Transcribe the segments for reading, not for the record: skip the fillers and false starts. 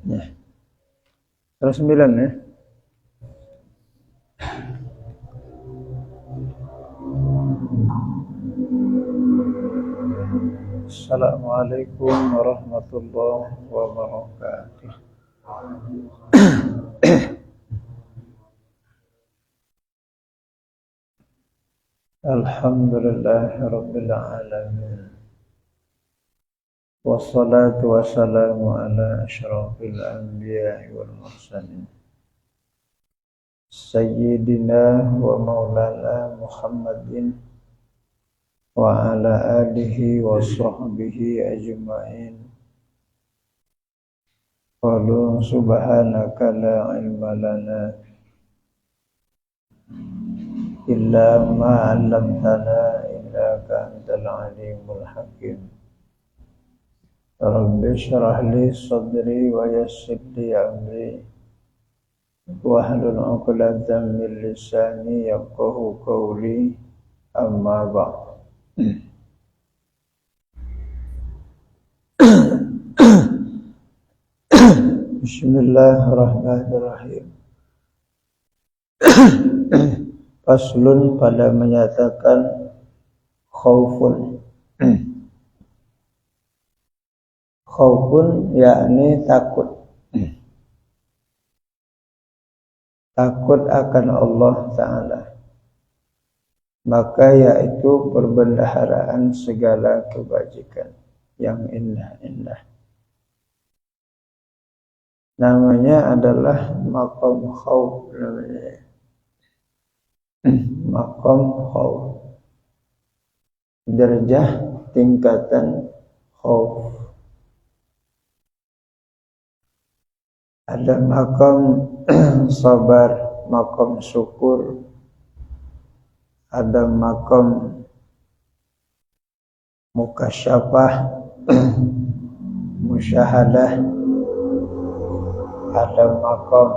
Ya. 9 ya. Assalamualaikum warahmatullahi wabarakatuh. Alhamdulillahirabbil alamin. Wassalatu wassalamu ala asyrafil anbiya'i wal mursalin. Sayyidina wa maulana Muhammadin wa ala alihi wa sahbihi ajma'in. Qalu subhanaka la ilma lana illa ma 'allamtana innaka antal alimul hakim. Rabbi shrah li sadri wa yassir li amri wahlul 'uqdatam min lisani yafqahu qawli, amma ba'd. Bismillahirrahmanirrahim. Faslun pada menyatakan khaufun. Khaufun yakni takut. Takut akan Allah Ta'ala. Maka yaitu perbendaharaan segala kebajikan yang indah-indah. Namanya adalah maqam khauf namanya. Maqam khauf. Derajah tingkatan khauf. Ada maqam sabar, maqam syukur, ada maqam mukasyafah, musyahadah, ada maqam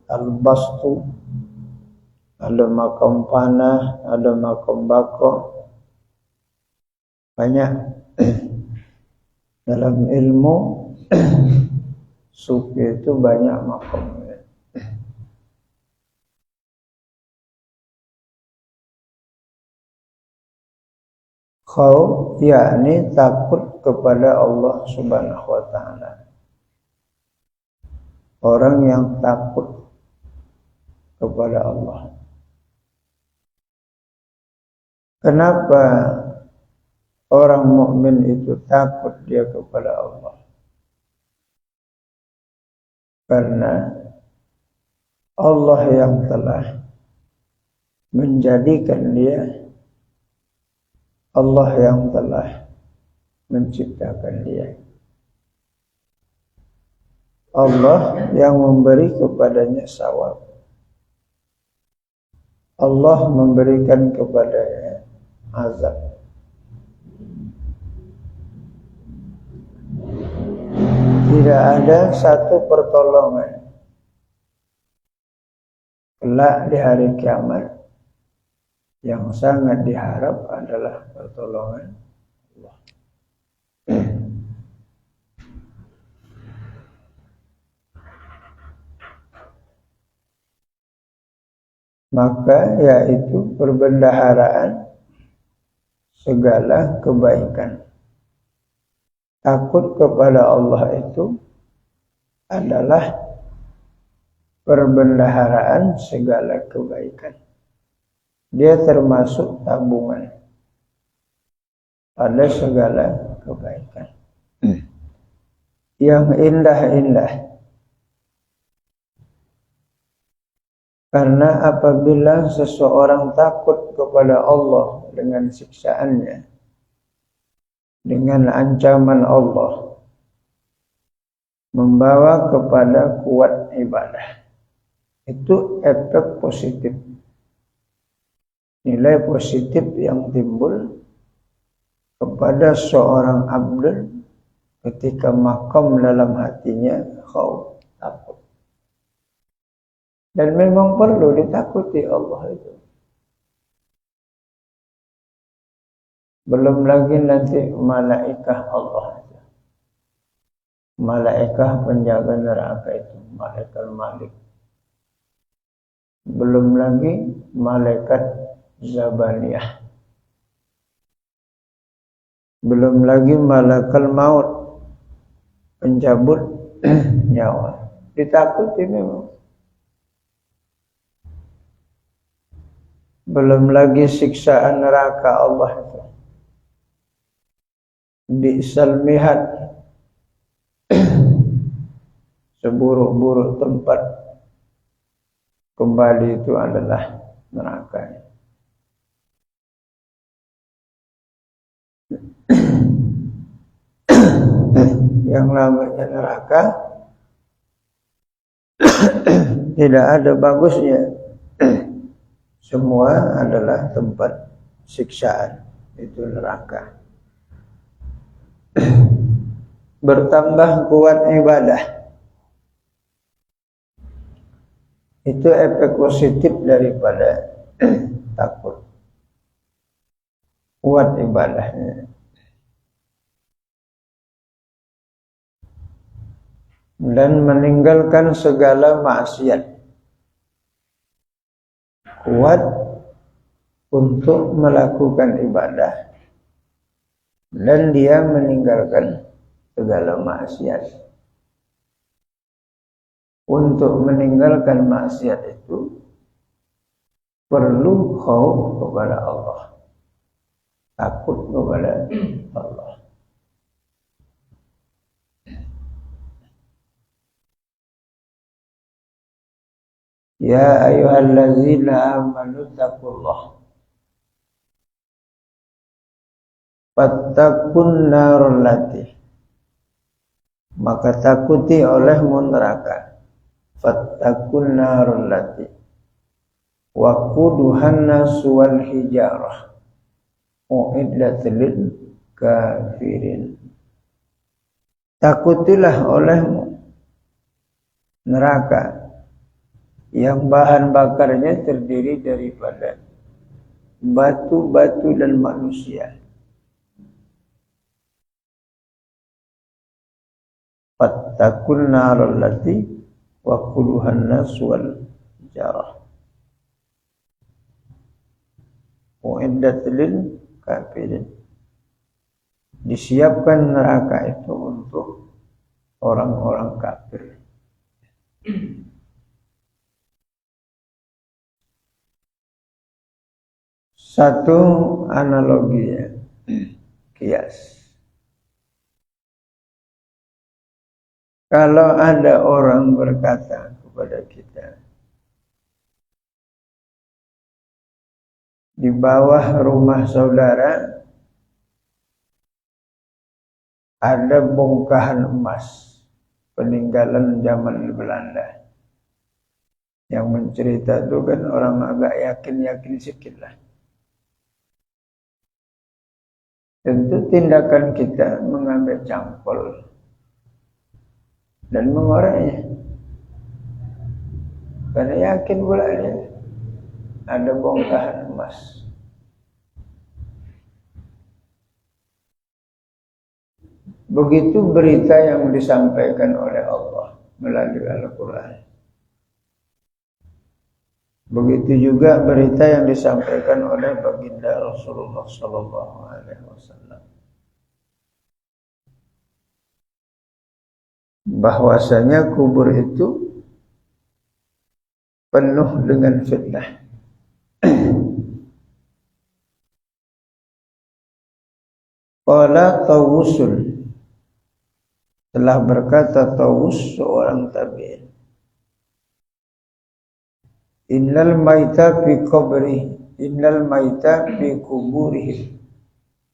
al-bastu, ada maqam panah, ada maqam bako. Banyak dalam ilmu sufi itu banyak maqamnya. Khauf yakni takut kepada Allah Subhanahu wa ta'ala. Orang yang takut kepada Allah. Kenapa orang mukmin itu takut dia kepada Allah? Karena Allah yang telah menjadikan dia, Allah yang telah menciptakan dia, Allah yang memberi kepadanya sawab, Allah memberikan kepadanya azab. Tidak ada satu pertolongan kelak di hari kiamat yang sangat diharap adalah pertolongan Allah. Maka yaitu perbendaharaan segala kebaikan. Takut kepada Allah itu adalah perbendaharaan segala kebaikan. Dia termasuk tabungan pada segala kebaikan yang indah-indah. Karena apabila seseorang takut kepada Allah dengan siksaannya, dengan ancaman Allah, membawa kepada kuat ibadah. Itu efek positif. Nilai positif yang timbul kepada seorang abd ketika maqam dalam hatinya khauf, takut. Dan memang perlu ditakuti Allah itu. Belum lagi nanti malaikah Allah. malaikat penjaga neraka itu, malaikat Malik. Belum lagi malaikat Zabaniyah. Belum lagi malaikat maut, pencabut nyawa. Ditakuti memang. Belum lagi siksaan neraka Allah itu. Bi'sal mihad, seburuk-buruk tempat kembali itu adalah neraka. Yang namanya neraka tidak ada bagusnya. Semua adalah tempat siksaan, itu neraka. Bertambah kuat ibadah, itu efek positif daripada takut. Kuat ibadahnya. Dan meninggalkan segala maksiat. Kuat untuk melakukan ibadah. Dan dia meninggalkan segala maksiat. Untuk meninggalkan maksiat itu perlu khauf kepada Allah. Takut kepada Allah. Ya ayyuhallazina amanu taqullah fattaqun narul lati, maka takuti olehmu neraka. Fattaqun narul lati waquduhan nasu wal hijarah uiddat lil kafirin. Takutilah olehmu neraka yang bahan bakarnya terdiri daripada batu-batu dan manusia. Fattaqun narul lati waquduhan nas wal jarah uiddat lil kafirin. Disiapkan neraka itu untuk orang-orang kafir. Satu analoginya, kias. Kalau ada orang berkata kepada kita, di bawah rumah saudara ada bongkahan emas peninggalan zaman Belanda. Yang mencerita itu kan orang agak yakin-yakin sedikit lah. Tentu tindakan kita mengambil cangkul dan mengoreknya. Karena yakin pula dia ada bongkahan emas. Begitu berita yang disampaikan oleh Allah melalui Al-Quran. Begitu juga berita yang disampaikan oleh baginda Rasulullah sallallahu alaihi wasallam. Bahwasanya kubur itu penuh dengan fitnah. Qala Tawusul, telah berkata Tawus seorang tabi'in, Innal maita fi kuburihim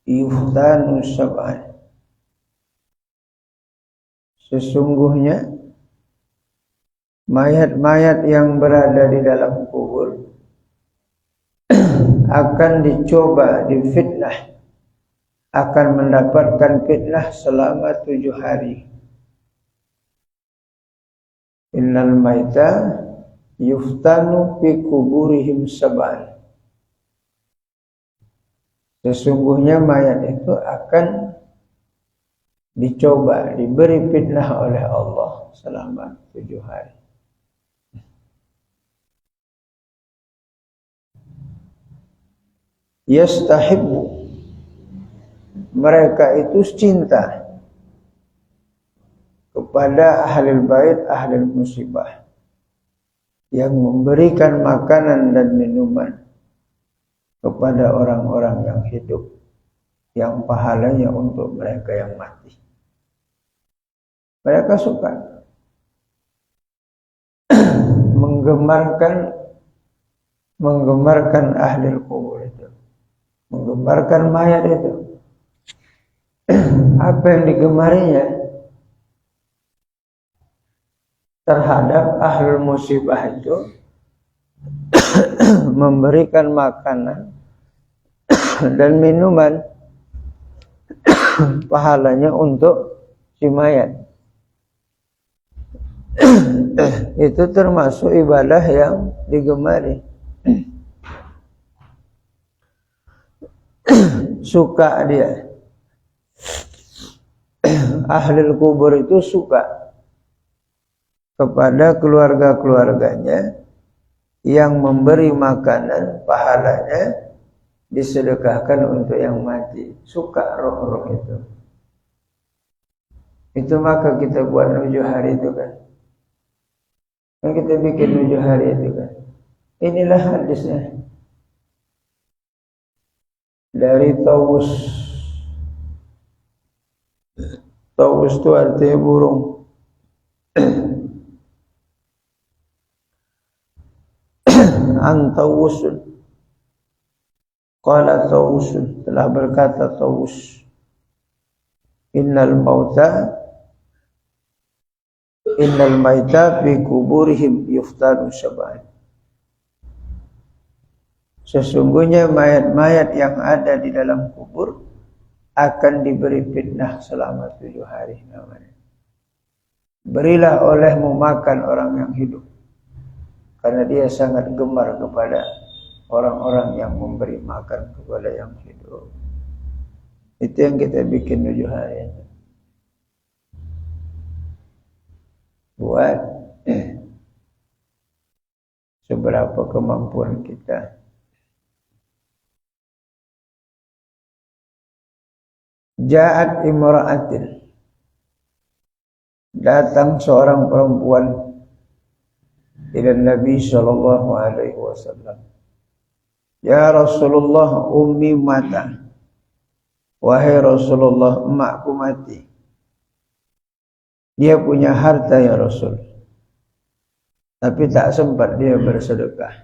yuftanu sab'an. Sesungguhnya mayat-mayat yang berada di dalam kubur akan dicoba, difitnah, akan mendapatkan fitnah selama 7 hari. Innal maita yuftanu fi kuburihim sab'an. Sesungguhnya mayat itu akan dicoba, diberi fitnah oleh Allah selama 7 hari. Yastahibbu, mereka itu cinta kepada ahlul bait, ahlul musibah, yang memberikan makanan dan minuman kepada orang-orang yang hidup, yang pahalanya untuk mereka yang mati. Mereka suka menggemarkan ahli kubur itu, menggemarkan mayat itu. Apa yang digemarinya? Terhadap ahlul musibah itu memberikan makanan dan minuman pahalanya untuk si mayat. Itu termasuk ibadah yang digemari. Suka dia. Ahli kubur itu suka kepada keluarga-keluarganya yang memberi makanan, pahalanya disedekahkan untuk yang mati. Suka roh-roh itu. Itu maka kita buat 7 hari itu kan. Kan kita bikin 7 hari itu kan. Inilah hadisnya. Dari Tawus. Tawus itu artinya burung. Antawusun. Qala Tawusun, telah berkata Tawus, Innal maita fi kuburihim yuftanu syab'an. Sesungguhnya mayat-mayat yang ada di dalam kubur akan diberi fitnah selama 7 hari namanya. Berilah olehmu makan orang yang hidup, karena dia sangat gemar kepada orang-orang yang memberi makan kepada yang hidup. Itu yang kita bikin 7 hari. Buat seberapa kemampuan kita. Ja'at imra'atin, datang seorang perempuan ila Nabi sallallahu alaihi wasallam. Ya Rasulullah, ummi mata. Wahai Rasulullah, emakku mati. Dia punya harta ya Rasul, tapi tak sempat dia bersedekah.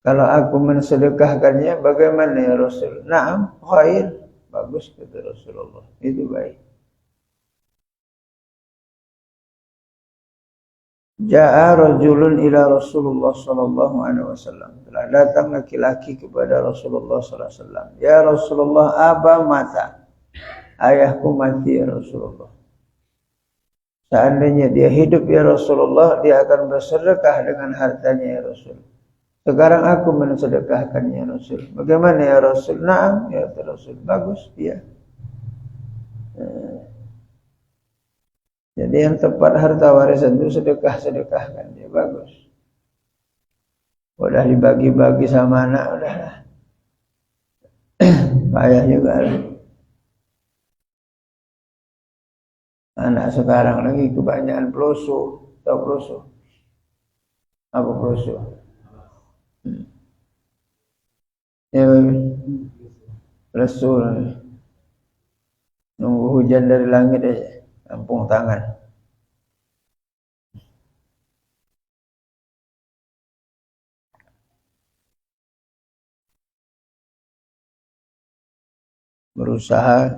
Kalau aku mensedekahkannya, bagaimana ya Rasul? Naam, khair. Bagus kata Rasulullah. Itu baik. Ja'a rajulun ila Rasulullah sallallahu alaihi wasallam. Telah datang laki-laki kepada Rasulullah sallallahu alaihi wasallam. Ya Rasulullah, aba mata. Ayahku mati ya Rasulullah. Seandainya dia hidup ya Rasulullah, dia akan bersedekah dengan hartanya ya Rasul. Sekarang aku mensedekahkannya ya Rasul. Bagaimana ya Rasul? Naam ya Rasul. Bagus dia. Jadi yang tepat harta warisan itu sedekahkan dia. Bagus. Udah dibagi-bagi sama anak, udahlah. Payah juga lah. Anak sekarang lagi kebanyakan pelusu. Tahu pelusu? Apa pelusu? Ya, pelusu. Nunggu hujan dari langit aja. Kampung tangan. Berusaha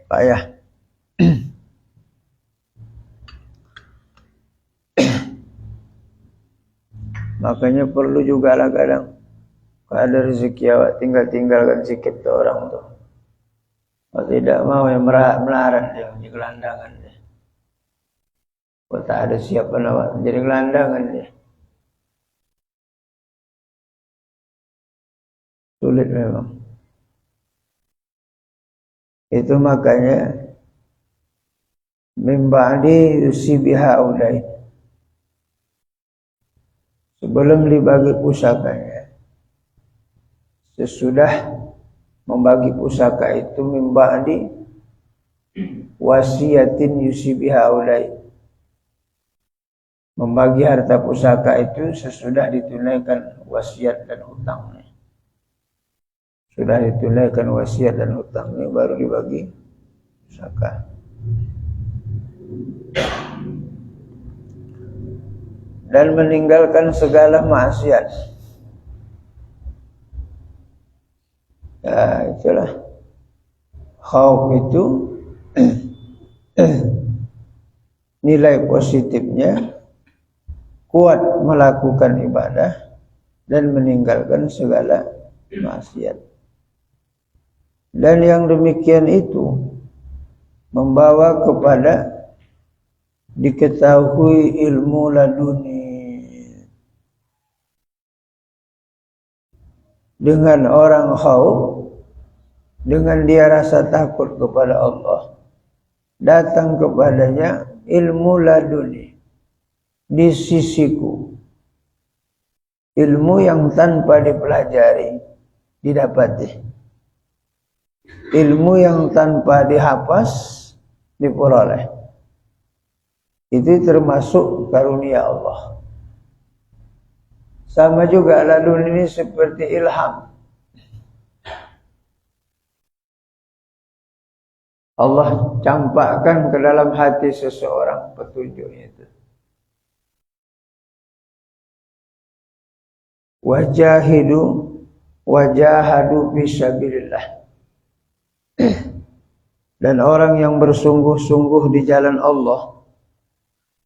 payah. Makanya perlu juga lah kadang kalau ada rezeki awak tinggalkan sikit ke orang tu. Kalau tidak mau yang melarat dia menjadi gelandangan dia. Kalau tak ada siapa awak menjadi gelandangan dia. Sulit memang. Itu makanya min ba'di yusibiha ulai, sebelum dibagi pusakanya, sesudah membagi pusaka itu, min ba'di wasiyatin yusibiha ulai, membagi harta pusaka itu sesudah ditunaikan wasiat dan hutangnya. Sudah ditunaikan wasiat dan hutangnya baru dibagi pusaka. Dan meninggalkan segala maksiat. Ya, itulah khauf itu nilai positifnya kuat melakukan ibadah dan meninggalkan segala maksiat. Dan yang demikian itu membawa kepada diketahui ilmu laduni. Dengan orang khauf, dengan dia rasa takut kepada Allah, datang kepadanya ilmu laduni di sisiku, ilmu yang tanpa dipelajari didapati, ilmu yang tanpa dihafaz diperoleh. Itu termasuk karunia Allah. Sama juga ladun ini seperti ilham. Allah campakkan ke dalam hati seseorang petunjuknya itu. Wajahadu fisabilillah. Dan orang yang bersungguh-sungguh di jalan Allah,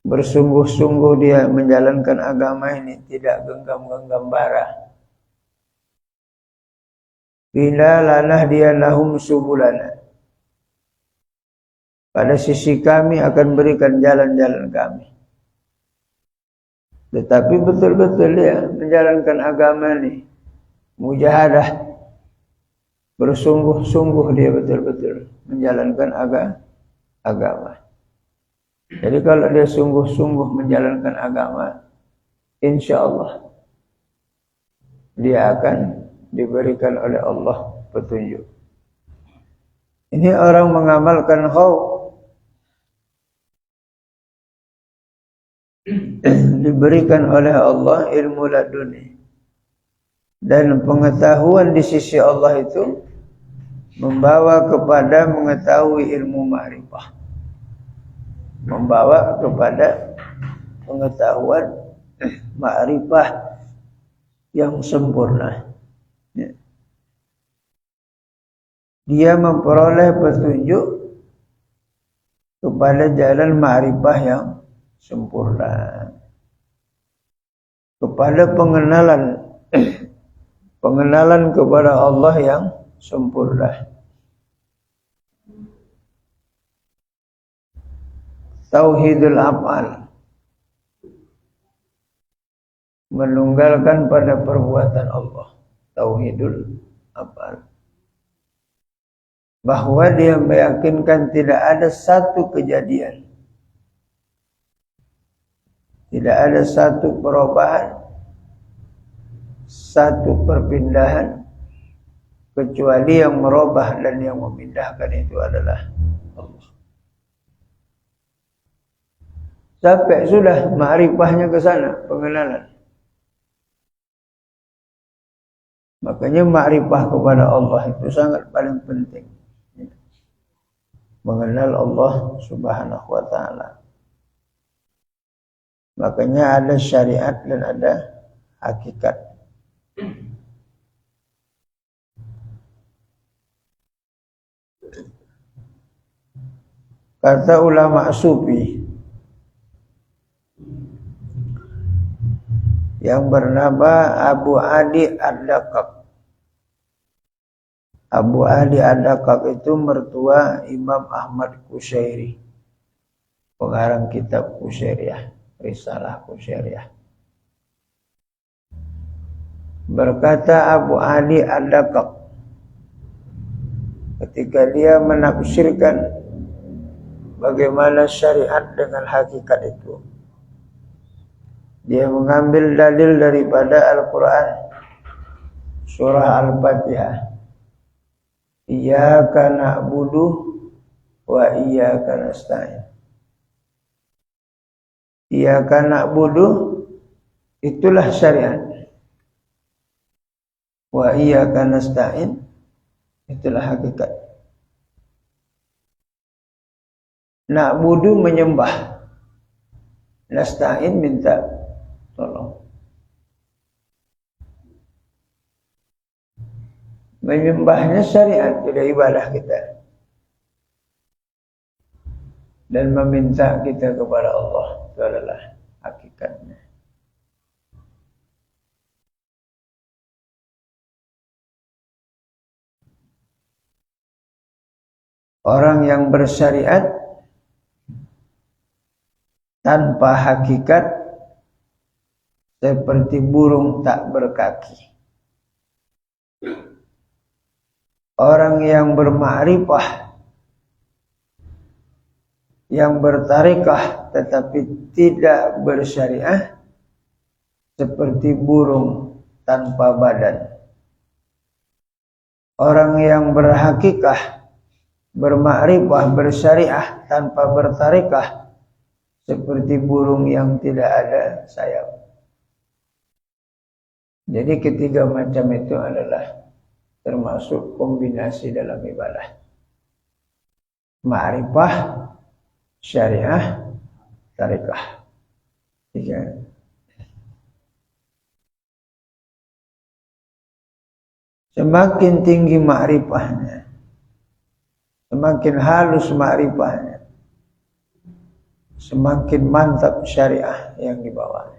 bersungguh-sungguh dia menjalankan agama ini, tidak genggam-genggam bara. Bila lanah dia lahum subulana, pada sisi kami akan berikan jalan-jalan kami. Tetapi betul-betul dia menjalankan agama ini, mujahadah, bersungguh-sungguh dia betul-betul menjalankan agama. Jadi kalau dia sungguh-sungguh menjalankan agama, insya-Allah dia akan diberikan oleh Allah petunjuk. Ini orang mengamalkan khauf, diberikan oleh Allah ilmu laduni. Dan pengetahuan di sisi Allah itu membawa kepada mengetahui ilmu ma'rifah, membawa kepada pengetahuan ma'rifah yang sempurna. Dia memperoleh petunjuk kepada jalan ma'rifah yang sempurna, kepada pengenalan kepada Allah yang sempurna. Tauhidul af'al, menunggalkan pada perbuatan Allah. Tauhidul af'al, bahwa dia meyakinkan tidak ada satu kejadian, tidak ada satu perubahan, satu perpindahan, kecuali yang merubah dan yang memindahkan itu adalah Allah. Sampai sudah ma'rifahnya ke sana, pengenalan. Makanya ma'rifah kepada Allah itu sangat paling penting. Mengenal Allah Subhanahu wa ta'ala. Makanya ada syariat dan ada hakikat. Kata ulama sufi yang bernama Abu Ali Ad-Daqqaq. Abu Ali Ad-Daqqaq itu mertua Imam Ahmad Qushairi, pengarang kitab Qushairiyah, Risalah Qushairiyah. Berkata Abu Ali Ad-Daqqaq ketika dia menafsirkan bagaimana syariat dengan hakikat itu. Dia mengambil dalil daripada Al-Quran, surah Al-Fatihah. Iyyaka na'budu wa iyyaka nasta'in. Iyyaka na'budu itulah syariat. Wa iyyaka nasta'in itulah hakikat. Na'budu menyembah. Nasta'in minta tolong. Menyembahnya syariat, tidak ibadah kita. Dan meminta kita kepada Allah, itu adalah hakikatnya. Orang yang bersyariat tanpa hakikat seperti burung tak berkaki. Orang yang bermakrifah, yang bertarikah tetapi tidak bersyariah, seperti burung tanpa badan. Orang yang berhakikah, bermakrifah, bersyariah tanpa bertarikah, seperti burung yang tidak ada sayap. Jadi ketiga macam itu adalah termasuk kombinasi dalam ibadah. Ma'rifah, syariah, tarikah. Tiga. Semakin tinggi ma'rifahnya, semakin halus ma'rifahnya, semakin mantap syariah yang dibawa.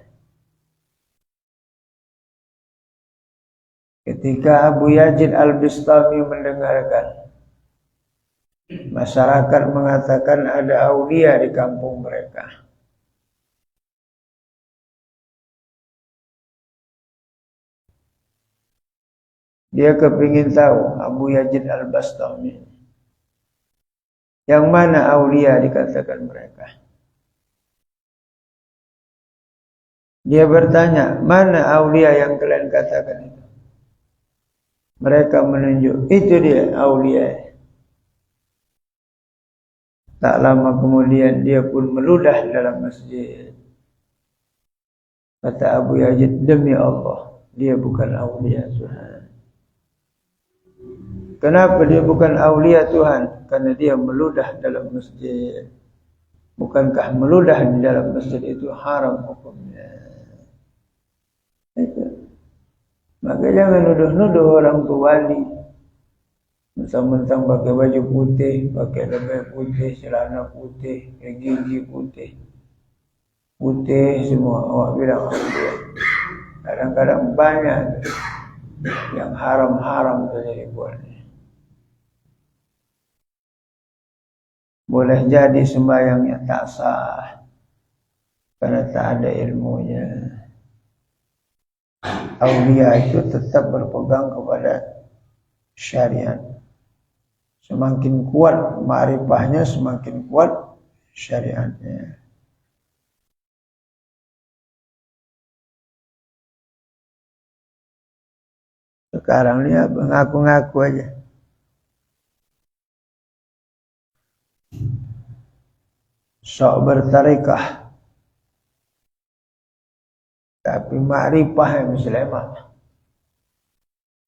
Ketika Abu Yazid Al-Bistami mendengarkan masyarakat mengatakan ada aulia di kampung mereka, dia kepingin tahu Abu Yazid Al-Bistami yang mana aulia dikatakan mereka. Dia bertanya, mana aulia yang kalian katakan itu? Mereka menunjuk, itu dia aulia. Tak lama kemudian dia pun meludah dalam masjid. Kata Abu Yazid, demi Allah, dia bukan aulia Tuhan. Kenapa dia bukan aulia Tuhan? Karena dia meludah dalam masjid. Bukankah meludah di dalam masjid itu haram hukumnya? Itu. Maka jangan nuduh-nuduh orang tu wali. Mentang-mentang pakai baju putih, pakai lebih putih, celana putih, gigi putih. Putih semua, awak bilang aulia. Kadang-kadang banyak yang haram-haram terjadi buatnya. Boleh jadi sembahyangnya tak sah karena tak ada ilmunya. Aulia itu tetap berpegang kepada syariat. Semakin kuat ma'rifahnya, semakin kuat syariatnya. Sekarang ni ngaku-ngaku aja. Sok bertarikah, tapi ma'rifah yang muslimah.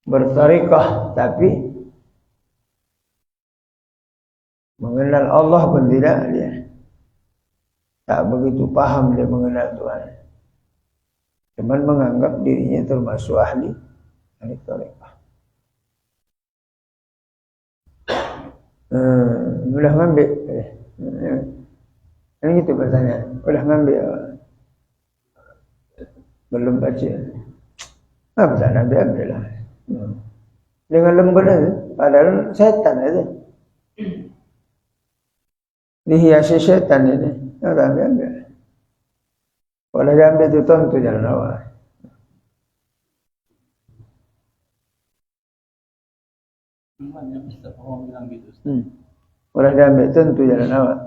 Bertarikah tapi mengenal Allah pun tidak dia. Tak begitu paham dia mengenal Tuhan. Cuman menganggap dirinya termasuk ahli tarikah. Boleh ngambil. Ini itu bertanya. Boleh ngambil. Belum baca. Apa tak nak ambil lah. Dengan lembut aja. Padahal setan aja. Dihiasi setan ini. Tak ambil. Kalau dia ambil itu tentu jalan awal. Banyak Ustaz orang bilang gitu. Boleh diambil tentu jalan awak.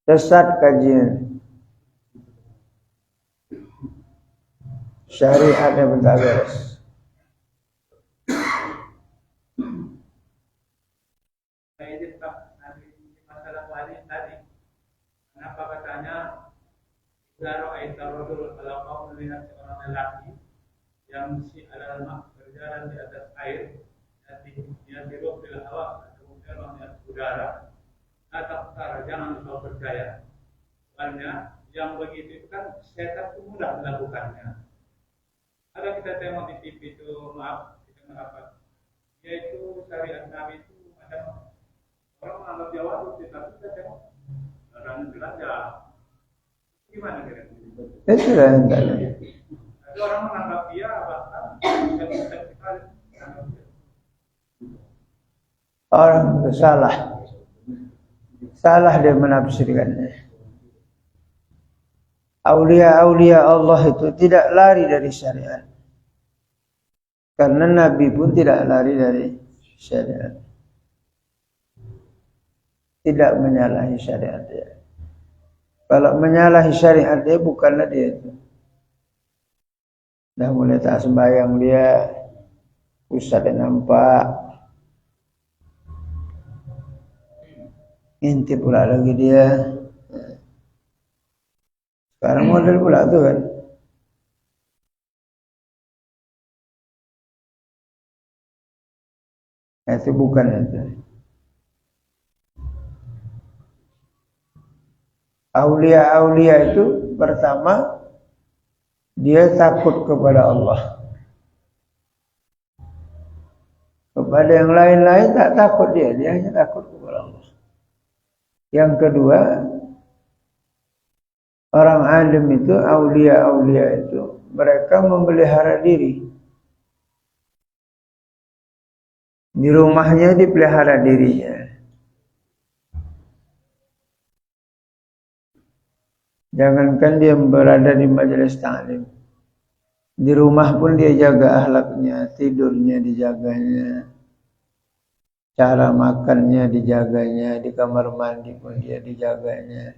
Sesat kajian. Syariatnya bentar beres. Saya tetap nanti masalah wali tadi. Kenapa katanya Zaro Aitarudul kalau kau melihat seorang lelaki yang si alalmah berjalan di atas air dia tirup di awak kemudian di atas udara atau jangan kau percaya soalnya yang begitu itu kan setan itu mudah melakukannya. Ada kita tengok di TV itu maaf kita mengapa yaitu syariat Nabi itu ada orang menganggap Jawa itu tapi kita tengok orang belanja gimana kira-kira? Itu lah yang tadi. Ada orang menganggap dia bahkan Orang itu salah dia menafsirkannya. Aulia-aulia Allah itu tidak lari dari syariat. Karena Nabi pun tidak lari dari syariat. Tidak menyalahi syariat dia. Kalau menyalahi syariat dia bukanlah dia itu. Dah mulai tak sembahyang dia, pusat dia nampak, ngintip pula lagi dia. Sekarang model pula tu kan. Itu bukan itu. Aulia-aulia itu pertama dia takut kepada Allah. Kepada yang lain-lain tak takut dia hanya takut kepada Allah. Yang kedua, orang alim itu, aulia-aulia itu, mereka memelihara diri. Di rumahnya dipelihara dirinya. Jangankan dia berada di majelis ta'lim. Di rumah pun dia jaga akhlaknya, tidurnya dijaganya, cara makannya dijaganya, di kamar mandi pun dia dijaganya.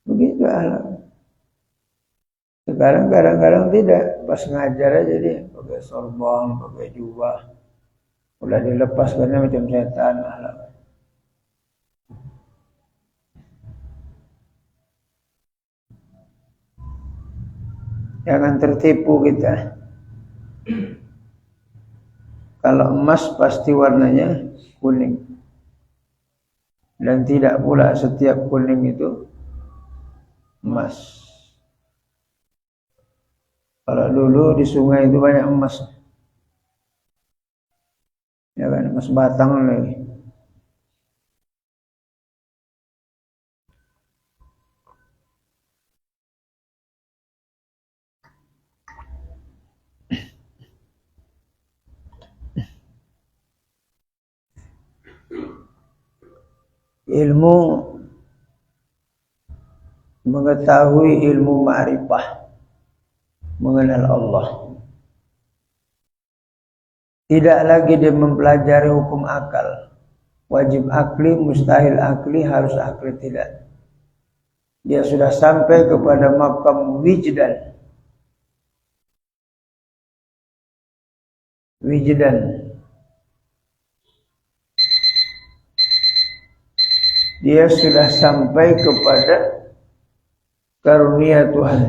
Begitu akhlak. Sekarang kadang-kadang tidak, pas ngajar aja dia pakai sorban, pakai jubah. Udah dilepaskannya macam setan akhlak. Jangan tertipu kita. Kalau emas pasti warnanya kuning. Dan tidak pula setiap kuning itu emas. Kalau dulu di sungai itu banyak emas. Ya kan, emas batang lagi. Ilmu mengetahui ilmu ma'rifah, mengenal Allah. Tidak lagi dia mempelajari hukum akal. Wajib akli, mustahil akli, harus akli, tidak. Dia sudah sampai kepada maqam wijdan. Wijdan. Dia sudah sampai kepada karunia Tuhan.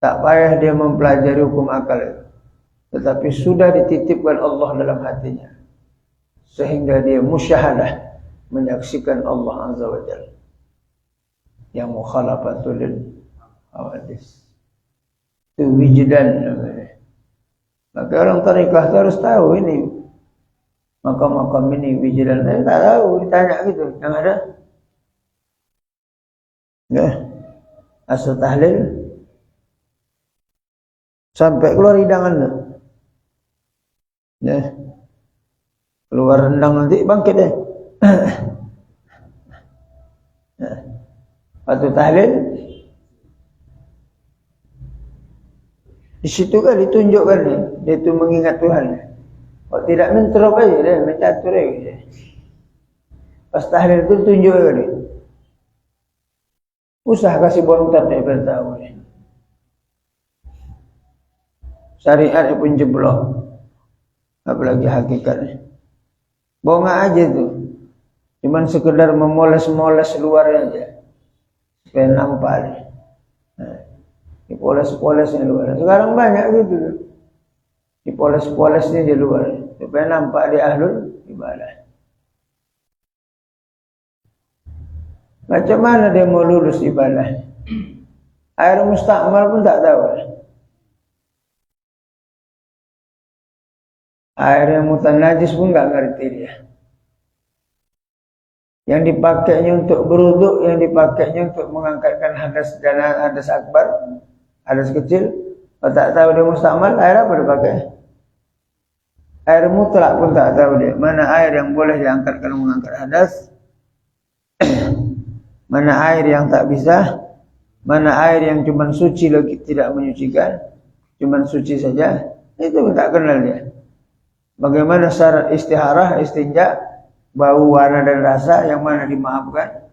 Tak payah dia mempelajari hukum akal itu. Tetapi sudah dititipkan Allah dalam hatinya. Sehingga dia musyahadah, menyaksikan Allah Azza wa Jalla. Yang mukhalafatul lil hawadis. Itu wijdan namanya. Maka orang tarikah harus tahu ini. Makam-makam ini wijdan. Saya tak tahu, ditanya gitu. Yang ada? Ya. Asal tahlil. Sampai keluar hidangan tu. Ya. Keluar rendang nanti bangkit deh. Waktu tahlil di situ kan ditunjukkan dia itu mengingat Tuhan. Kok tidak menterop aja deh, mencatur aja. Pas tahlil itu tunjuk aja deh. Usah kasih bontot deh bertahu deh. Syariat pun jeblok. Apalagi hakikatnya. Bohong aja tuh. Cuman sekedar memoles-moles luar aja. Supaya nampak deh. Nah, dipoles-polesnya luar. Sekarang banyak gitu tuh. Dipoles-polesnya di luar. Supaya nampak di ahlul ibadah. Macam mana dia mau lulus ibadah? Air mustakmal pun tak tahu. Air yang mutanajis pun tak ngerti dia. Yang dipakainya untuk berwuduk, yang dipakainya untuk mengangkatkan hadas dan hadas akbar, hadas kecil. Kalau tak tahu dia mustakmal, air apa dipakai? Air mutlak pun tak tahu dia. Mana air yang boleh diangkat kalau mengangkat hadas, mana air yang tak bisa, mana air yang cuma suci lagi tidak menyucikan, cuma suci saja. Itu pun tak kenal dia. Bagaimana syarat istiharah, istinja, bau, warna dan rasa yang mana dimaafkan?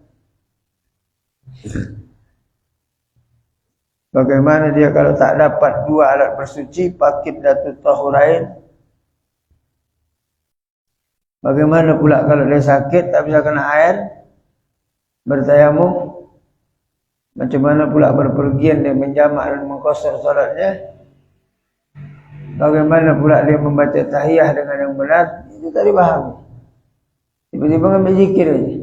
Bagaimana dia kalau tak dapat dua alat bersuci, pakit datut tahurain? Bagaimana pula kalau dia sakit tak bisa kena air, bertayamum? Macam mana pula berpergian dia menjamak dan mengqasar salatnya? Bagaimana pula dia membaca tahiyah dengan yang benar? Itu tak dipahami. Tiba-tiba ngambil zikir aja.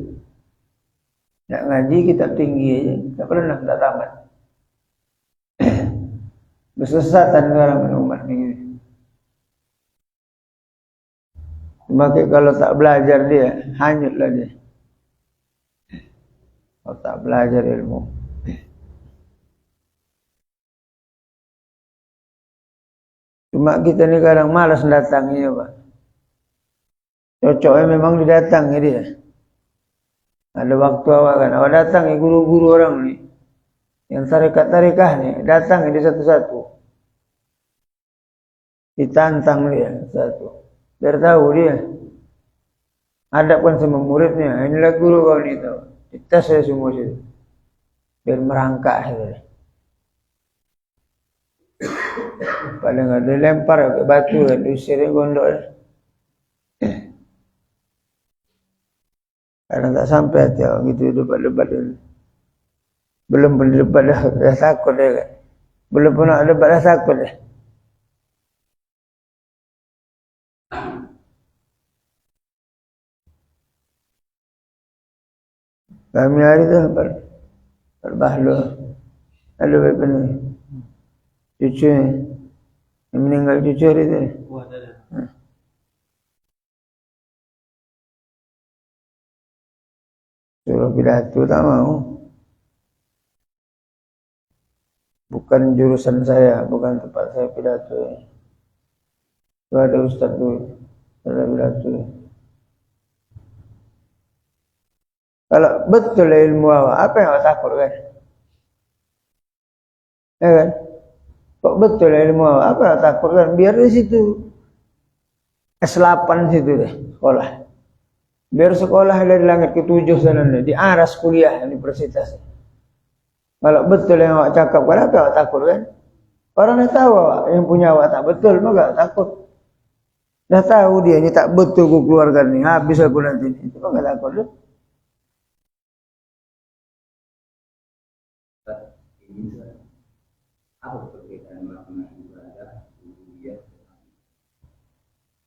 Nak ngaji kitab tinggi aja, tak pernah, tak tamat. Bersesatan orang umat ini. Maka kalau tak belajar dia, hanyutlah dia. Kalau tak belajar ilmu. Cuma kita ni kadang malas datangnya, Pak. Cocoknya memang didatangi dia. Ada waktu awak kan, awak datangi guru-guru orang ni. Yang tarekat-tarekah ni, datangi dia satu-satu. Ditantang dia satu. Biar tahu dia. Hadapkan sama muridnya. Inilah guru kau ni tahu. Dites saya semua situ. Biar merangkak saja. Paling ada lempar ke batu kan, diusir gondok. Kadang tak sampai hati orang gitu debat-debat dulu. Belum pun debat dah takut dia kan. Belum pun nak debat dah takut dia. Kami hari tu berbahlu. Ada berapa ni? Cucu ni. Yang meninggal cucu hari tu. Suruh pidato tak mau. Bukan jurusan saya, bukan tempat saya pidato. Itu ada ustaz tu, ada pidato. Kalau betul ilmu awak, apa yang awak takut kan? Ya kan? Kok betul ilmu awak, apa yang awak takut kan? Biar di situ S8 situ deh, sekolah. Biar sekolah dari langit ke-7 sana di aras kuliah universitas. Kalau betul yang awak cakap, kenapa awak takut kan? Orang dah tahu awak, yang punya awak tak betul, maka takut. Dah tahu dia ni tak betul aku keluarkan ni, habis aku nanti ni. Itu maka takut tu.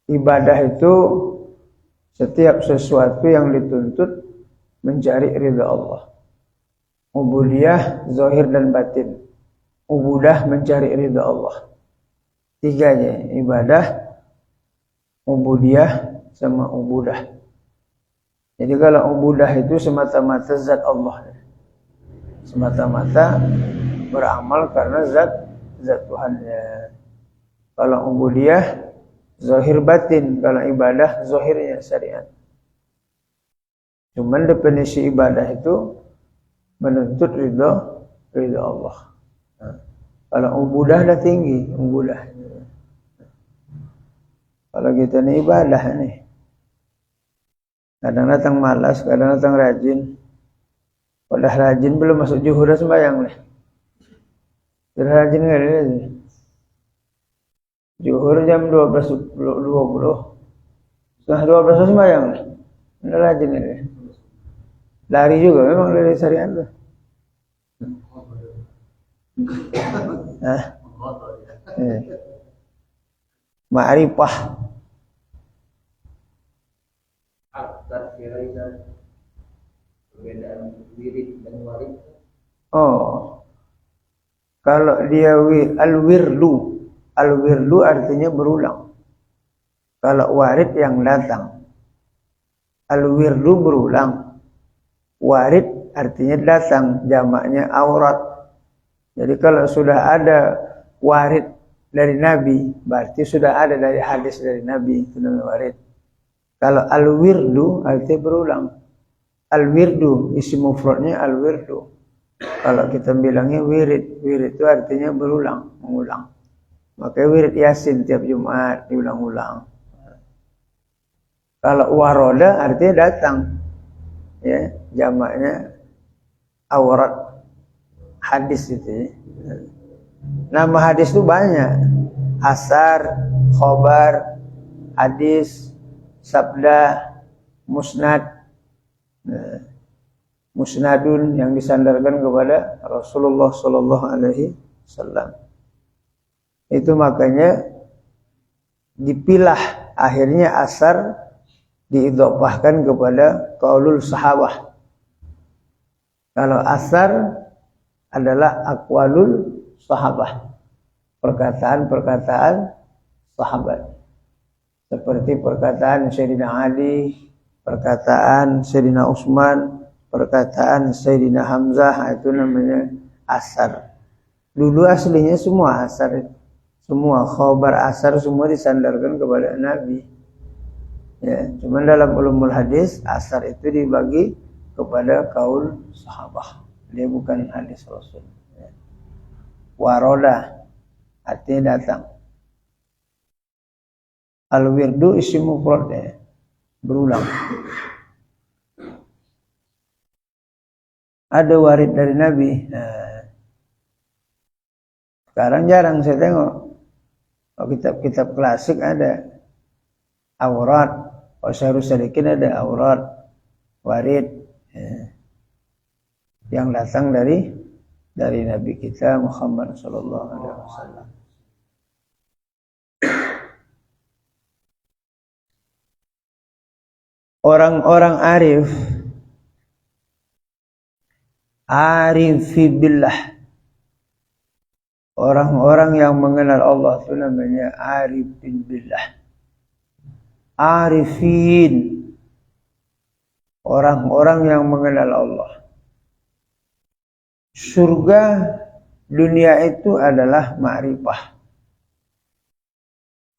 Ibadah itu setiap sesuatu yang dituntut mencari ridha Allah. Ubudiyah zahir dan batin. Ubudah mencari ridha Allah. Tiganya, ibadah, ubudiyah sama ubudah. Jadi kalau ubudah itu semata-mata zat Allah. Semata-mata beramal karena zat Tuhannya. Kalau ubudiyah zahir batin, kalau ibadah zahirnya syariat. Cuman definisi ibadah itu menuntut ridha Allah. Kalau ubudah dah tinggi, ubudah. Kalau kita ini ibadah nih. Kadang datang malas, kadang datang rajin. Udah rajin belum masuk zuhur dah sembahyang nih. Sudah rajin enggak nih? Zuhur jam 12.20. Setengah 12 sembahyang nih. Udah rajin nih. Lari juga memang dari syariat tuh. Hah? Ma'rifah. Perbedaan wirid dan warid. Oh. Kalau dia al-wirdu artinya berulang. Kalau warid yang datang. Al-wirdu berulang. Warid artinya datang, jamaknya aurat. Jadi kalau sudah ada warid dari Nabi, berarti sudah ada dari hadis dari Nabi, itu namanya warid. Kalau al-wirdu artinya berulang. Al-wirdu, isi mufradnya al-wirdu. Kalau kita bilangnya wirid itu artinya berulang, mengulang. Makanya wirid Yasin tiap Jumat diulang-ulang. Kalau waroda artinya datang. Ya, jamaknya aurat. Hadis itu ya. Nama hadis itu banyak. Asar, khobar, hadis, sabda, musnad. Musnadun yang disandarkan kepada Rasulullah sallallahu alaihi wasallam. Itu makanya dipilah akhirnya asar diidhofahkan kepada qaulul sahabah. Kalau asar adalah aqwalul sahabah, perkataan-perkataan sahabat. Seperti perkataan Sayyidina Ali, perkataan Sayyidina Utsman, perkataan Sayyidina Hamzah, itu namanya asar. Dulu aslinya semua asar, semua khabar asar semua disandarkan kepada Nabi. Ya, cuman dalam ulumul hadis asar itu dibagi kepada kaul sahabah. Dia bukan hadis Rasul. Ya. Waroda artinya datang. Al-wirdu isim mufrad ya, berulang. Ada warid dari Nabi. Nah, sekarang jarang saya tengok. Kalau kitab-kitab klasik ada aurat, Syarhus Salikin ada aurat, warid ya, yang datang dari Nabi kita Muhammad sallallahu alaihi wasallam. Orang-orang arifi billah, orang-orang yang mengenal Allah itu namanya arifin billah. Arifin, orang-orang yang mengenal Allah. Surga dunia itu adalah ma'rifah.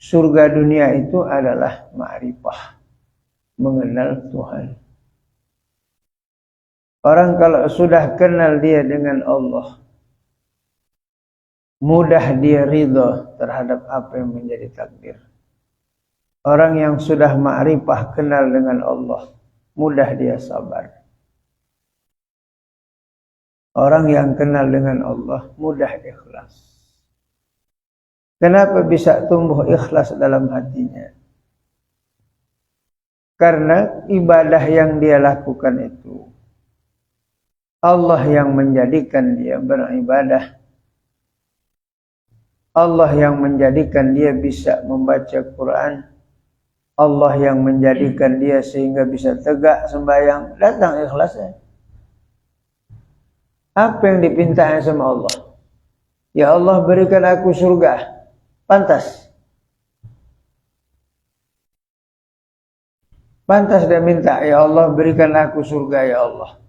Surga dunia itu adalah ma'rifah, mengenal Tuhan. Orang kalau sudah kenal dia dengan Allah, mudah dia ridha terhadap apa yang menjadi takdir. Orang yang sudah ma'rifah kenal dengan Allah, mudah dia sabar. Orang yang kenal dengan Allah, mudah ikhlas. Kenapa bisa tumbuh ikhlas dalam hatinya? Karena ibadah yang dia lakukan itu, Allah yang menjadikan dia beribadah. Allah yang menjadikan dia bisa membaca Quran. Allah yang menjadikan dia sehingga bisa tegak sembahyang. Datang ikhlasnya. Apa yang dipintanya sama Allah? Ya Allah, berikan aku surga. Pantas. Pantas dia minta, ya Allah, berikan aku surga ya Allah.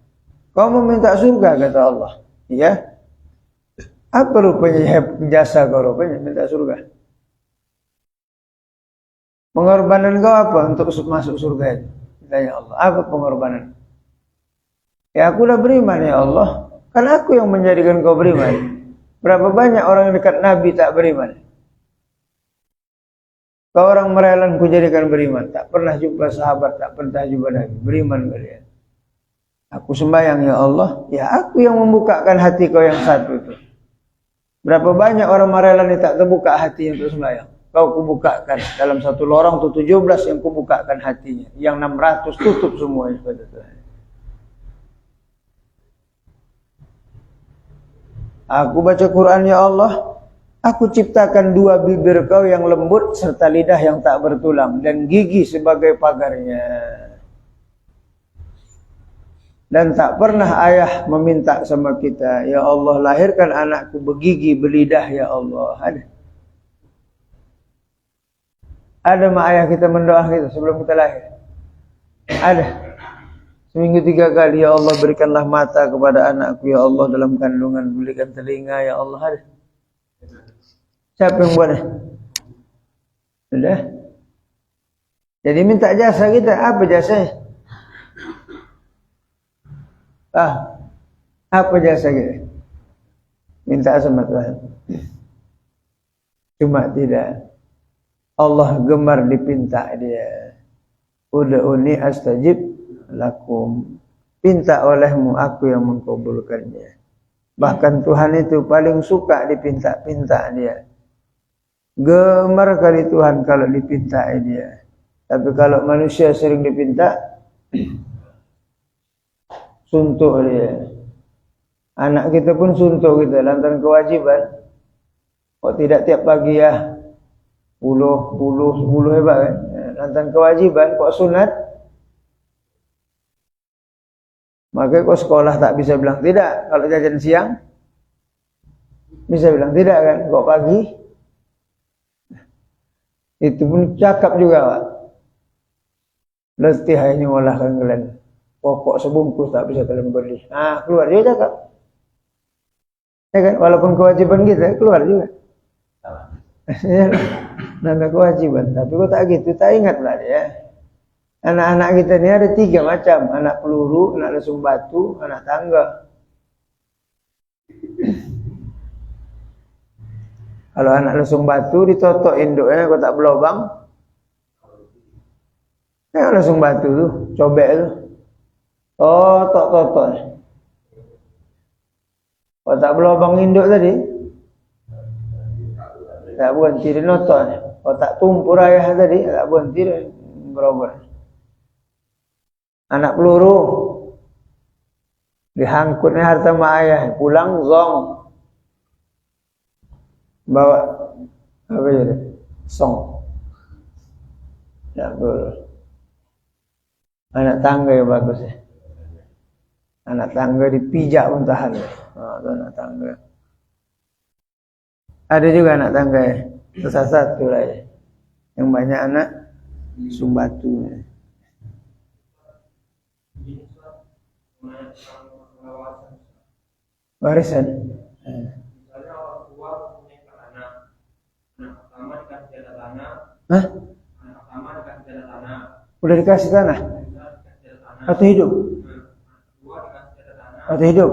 Kau mau minta surga, kata Allah. Ya. Apa rupanya jasa kau rupanya minta surga? Pengorbanan kau apa untuk masuk surga itu? Tanya Allah. Apa pengorbanan? Ya aku udah beriman ya Allah. Kan aku yang menjadikan kau beriman. Berapa banyak orang yang dekat Nabi tak beriman? Kau orang merelan ku jadikan beriman. Tak pernah jumpa sahabat, tak pernah jumpa Nabi. Beriman kalian. Aku sembahyang ya Allah. Ya aku yang membukakan hati kau yang satu itu. Berapa banyak orang merelan yang tak terbuka hatinya untuk sembahyang. Kau kubukakan. Dalam satu lorong itu 17 yang kubukakan hatinya. Yang 600 tutup semuanya. Aku baca Quran ya Allah. Aku ciptakan dua bibir kau yang lembut serta lidah yang tak bertulang dan gigi sebagai pagarnya. Dan tak pernah ayah meminta sama kita, ya Allah lahirkan anakku bergigi berlidah ya Allah. Ada mak ayah kita mendoa kita sebelum kita lahir? Ada. Seminggu 3 kali, ya Allah berikanlah mata kepada anakku ya Allah dalam kandungan, berikan telinga ya Allah. Ada. Siapa yang buatnya? Sudah. Jadi minta jasa kita, apa jasanya? Apa jasa kita? Minta sama Tuhan. Cuma tidak. Allah gemar dipinta dia. Ud'uni astajib lakum. Pinta olehmu, aku yang mengkabulkannya. Bahkan Tuhan itu paling suka dipinta-pinta dia. Gemar kali Tuhan kalau dipinta dia. Tapi kalau manusia sering dipinta, suntuk dia. Anak kita pun suntuk kita lantaran kewajiban. Kok tidak tiap pagi ya? 10 hebat kan? Lantaran kewajiban, kok sunat? Maka kok sekolah tak bisa bilang tidak. Kalau jajan siang, bisa bilang tidak kan? Kok pagi? Itu pun cakap juga Pak. Letih hanya olahkan kalian. Pokok sebungkus tak bisa kalian beli. Keluar dia cakap. Ya kan? Walaupun kewajiban kita, keluar juga. Nanda kewajiban. Tapi kok tak gitu, tak ingatlah dia. Anak-anak kita ni ada 3 macam. Anak peluru, anak lesung batu, anak tangga. Kalau anak lesung batu ditotok induknya, kau tak berlubang. Lesung batu tu, cobek tu. Totok. Kau tak berlubang induk tadi, tak berhenti dia notok. Kau tak tumpur ayah tadi, tak berhenti dia berubah. Anak peluru dihangkutnya harta mak ayah, pulang zong. Bawa apa jadi? Song. Ya betul. Anak tangga yang bagus ya. Anak tangga dipijak pun tahan. Itu anak tangga. Ada juga anak tangga ya. Satu lah ya. Yang banyak anak sumbatu ya. Warisan. Misalnya orang tua punya anak pertama dikasih jatah tanah. Hah? Anak pertama dikasih jatah tanah. Udah dikasih tanah? Atau hidup? Anak kedua dikasih jatah tanah. Atau hidup?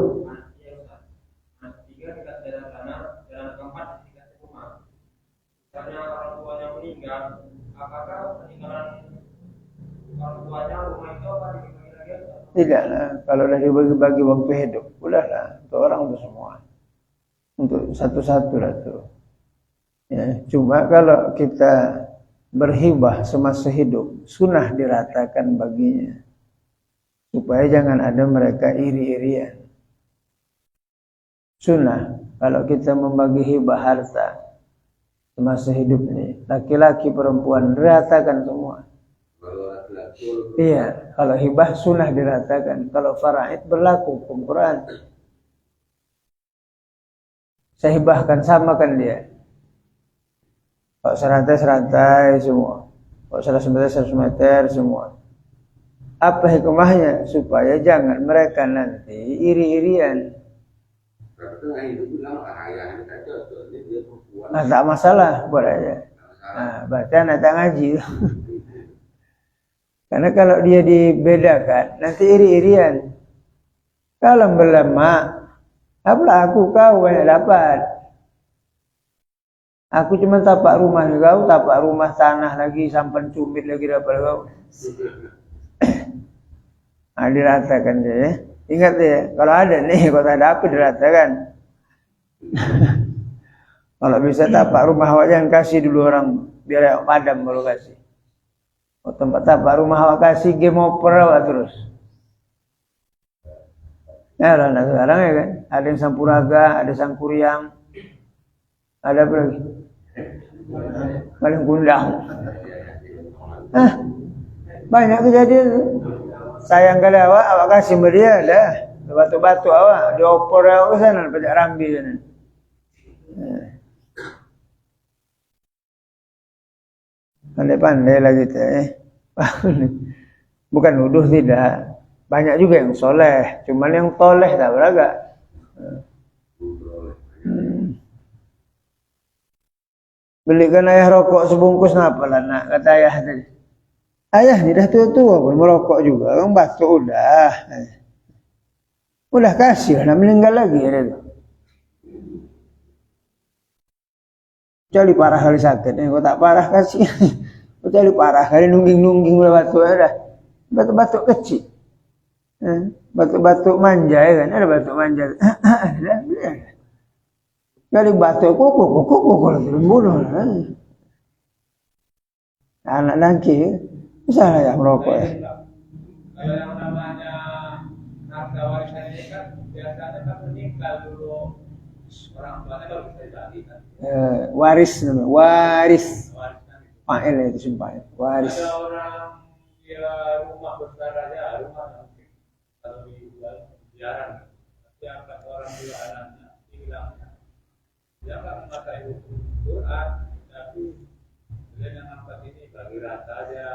Anak ketiga dikasih jatah tanah. Dan anak keempat dikasih rumah. Misalnya orang tuanya meninggal, apakah peninggalan orang tuanya rumah itu apa dibagi lagi? Tidaklah. Kalau dah dibagi-bagi waktu hidup, udahlah. Untuk orang itu semua. Untuk satu-satu lah tu. Ya, cuma kalau kita berhibah semasa hidup, sunnah diratakan baginya. Supaya jangan ada mereka iri-irian. Sunnah, kalau kita membagi hibah harta semasa hidup ini, laki-laki perempuan diratakan semua. Iya, kalau hibah sunnah diratakan. Kalau faraid berlaku Quran. Saya hibahkan, samakan dia. Kalau serantai semua. Kalau 100 meter semua. Apa hikmahnya? Supaya jangan mereka nanti iri-irian. Tak masalah, buat aja. Berarti anak tak ngaji. Karena kalau dia dibedakan, nanti iri-irian. Kalau berlemak, apalah aku kau banyak dapat. Aku cuma tapak rumah kau, tapak rumah tanah lagi, sampan cumit lagi dapat kau. Diratakan dia ya. Ingat ya, kalau ada nih, kalau tak ada apa diratakan. Kalau bisa tapak rumah awak jangan kasih dulu orang, biar padam baru kasih. Oh, tempat tapak rumah awak kasih game over awak terus. Ya lah, sekarang ya kan, ada yang Sampuraga, ada Sangkuriang, ada apa lagi? Paling Kundang. Banyak kejadian. Sayang kali awak kasih sama dia dah. Batu-batu awak, diopor awak ke sana, pajak rambi sana. Pandai-pandai lah kita Bukan nuduh tidak. Banyak juga yang soleh, cuman yang toleh tak beragak. Belikan ayah rokok sebungkus napa lah nak, kata ayah tadi. Ayah ni dah tua-tua pun merokok juga, orang batuk udah. Udah kasih lah, nak meninggal lagi ada tu. Kecuali parah kali sakit, kalau tak parah kasih. Kecuali parah kali nungging-nungging udah batuk dah. Batuk-batuk kecil. Batuk-batuk manja ya kan, ada batuk manja. Kali batuk kok terus bunuh. Anak laki bisa lah ya merokok ya. Kalau yang namanya harta warisan ini kan biasanya kan meninggal dulu orang tuanya kalau bisa dibagi kan. Waris namanya, waris. Fa'il itu sumpah. Waris. Ada orang dia rumah besar aja, rumah kalau dijual jarang. Tapi angkat orang dua anaknya hilangnya. Dia nggak memakai hukum Quran, tapi dia yang angkat ini bagi rata aja.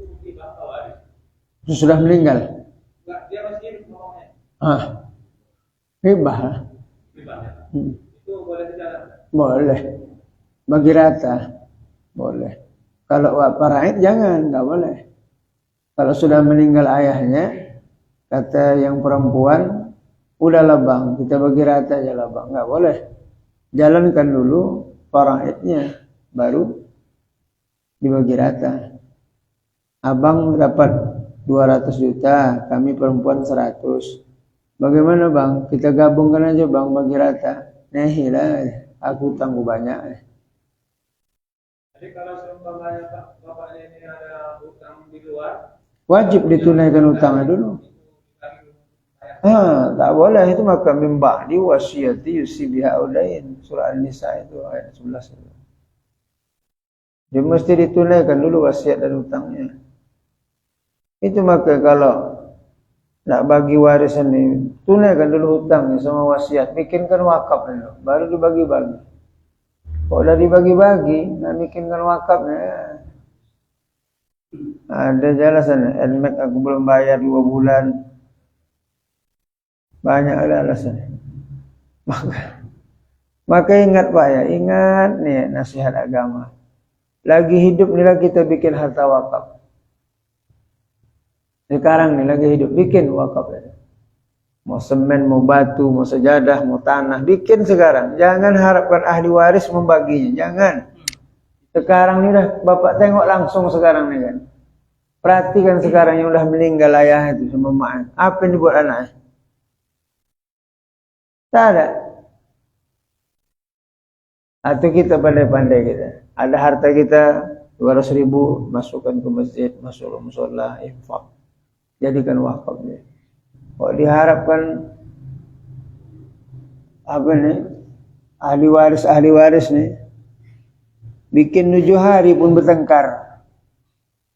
Itu bapak waris. Itu sudah meninggal. Enggak, dia masih hidup ngomongnya. Ribah. Ribah ya. Itu boleh dijalankan? Boleh. Bagi rata. Boleh. Kalau paraid jangan, enggak boleh. Kalau sudah meninggal ayahnya, kata yang perempuan, udahlah bang, kita bagi rata aja lah bang. Enggak boleh. Jalankan dulu paraidnya, baru dibagi rata. Abang dapat 200 juta, kami perempuan 100. Bagaimana bang? Kita gabungkan aja bang, bagi rata. Nehilah, aku tangguh banyak. Jadi kalau seumpamanya bapaknya ini ada hutang di luar, wajib ditunaikan hutangnya dulu. Tak boleh itu maka mimba di wasiati yusibiha udain, surah An-Nisa itu ayat 11 itu. Dia mesti ditunaikan dulu wasiat dan hutangnya. Itu maka kalau nak bagi warisan ini, tunaikan dulu hutangnya sama wasiat, bikinkan wakaf dulu, baru dibagi-bagi. Kalau udah dibagi-bagi, nak bikinkan wakafnya, ada alasan. Elmek aku belum bayar 2 bulan. Banyak ada alasan. Maka ingat Pak ya, ingat nih nasihat agama. Lagi hidup nih kita bikin harta wakaf. Sekarang nih lagi hidup, bikin wakaf ya. Mau semen, mau batu, mau sejadah, mau tanah, bikin sekarang. Jangan harapkan ahli waris membaginya, jangan. Sekarang nih dah bapak tengok langsung sekarang nih kan. Perhatikan sekarang yang udah meninggal ayah itu sama mak. Apa yang dibuat anaknya? Tak ada. Atau kita pandai-pandai kita. Ada harta kita 200.000, masukkan ke masjid, masuk ke mushola, infak. Jadikan wakaf dia. Kalau diharapkan apa nih? Ahli waris nih. Bikin 7 hari pun bertengkar.